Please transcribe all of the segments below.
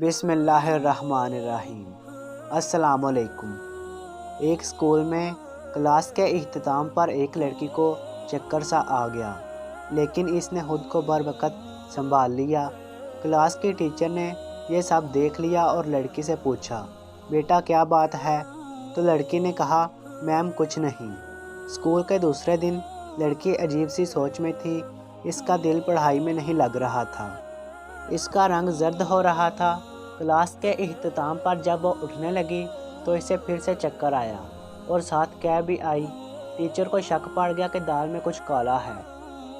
बिस्मिल्लाहिर्रहमानिर्रहीम। अस्सलामुअलैकुम। एक स्कूल में क्लास के इख्तिताम पर एक लड़की को चक्कर सा आ गया, लेकिन इसने खुद को बरवक़्त संभाल लिया। क्लास की टीचर ने यह सब देख लिया और लड़की से पूछा, बेटा क्या बात है? तो लड़की ने कहा, मैम कुछ नहीं। स्कूल के दूसरे दिन लड़की अजीब सी सोच में थी। इसका दिल पढ़ाई में नहीं लग रहा था, इसका रंग जर्द हो रहा था। क्लास के इख्तिताम पर जब वो उठने लगी तो इसे फिर से चक्कर आया और साथ कै भी आई। टीचर को शक पड़ गया कि दाल में कुछ काला है।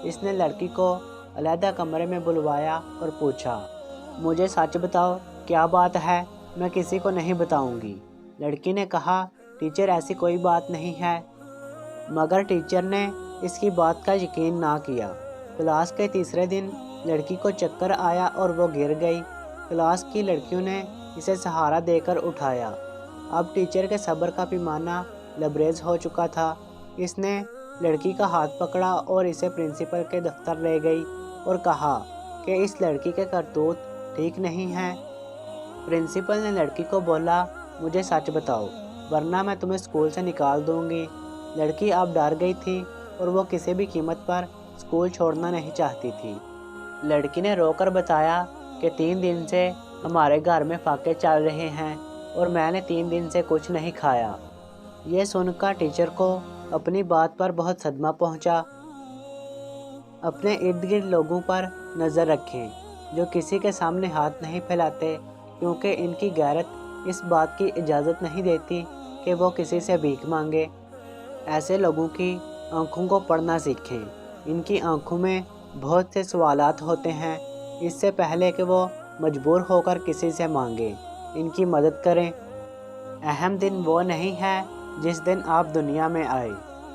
इसने लड़की को अलहदा कमरे में बुलवाया और पूछा, मुझे सच बताओ क्या बात है? मैं किसी को नहीं बताऊंगी। लड़की ने कहा, टीचर ऐसी कोई बात नहीं है। मगर टीचर ने इसकी बात का यकीन ना किया। क्लास के तीसरे दिन लड़की को चक्कर आया और वो गिर गई। क्लास की लड़कियों ने इसे सहारा देकर उठाया। अब टीचर के सब्र का पैमाना लबरेज हो चुका था। इसने लड़की का हाथ पकड़ा और इसे प्रिंसिपल के दफ्तर ले गई और कहा कि इस लड़की के करतूत ठीक नहीं हैं। प्रिंसिपल ने लड़की को बोला, मुझे सच बताओ वरना मैं तुम्हें स्कूल से निकाल दूंगी। लड़की अब डर गई थी और वो किसी भी कीमत पर स्कूल छोड़ना नहीं चाहती थी। लड़की ने रोकर बताया कि 3 दिन से हमारे घर में फाके चल रहे हैं और मैंने 3 दिन से कुछ नहीं खाया। ये सुनकर टीचर को अपनी बात पर बहुत सदमा पहुंचा। अपने इर्द गिर्द लोगों पर नज़र रखें जो किसी के सामने हाथ नहीं फैलाते, क्योंकि इनकी गैरत इस बात की इजाज़त नहीं देती कि वो किसी से भीख मांगे। ऐसे लोगों की आंखों को पढ़ना सीखें। इनकी आंखों में बहुत से सवालात होते हैं। इससे पहले कि वो मजबूर होकर किसी से मांगे, इनकी मदद करें। अहम दिन वो नहीं है जिस दिन आप दुनिया में आए,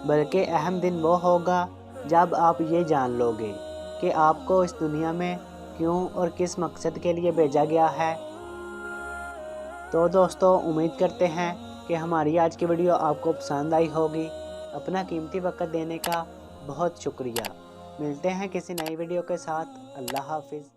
बल्कि अहम दिन वो होगा जब आप ये जान लोगे कि आपको इस दुनिया में क्यों और किस मकसद के लिए भेजा गया है। तो दोस्तों, उम्मीद करते हैं कि हमारी आज की वीडियो आपको पसंद आई होगी। अपना कीमती वक्त देने का बहुत शुक्रिया। मिलते हैं किसी नई वीडियो के साथ। अल्लाह हाफिज़।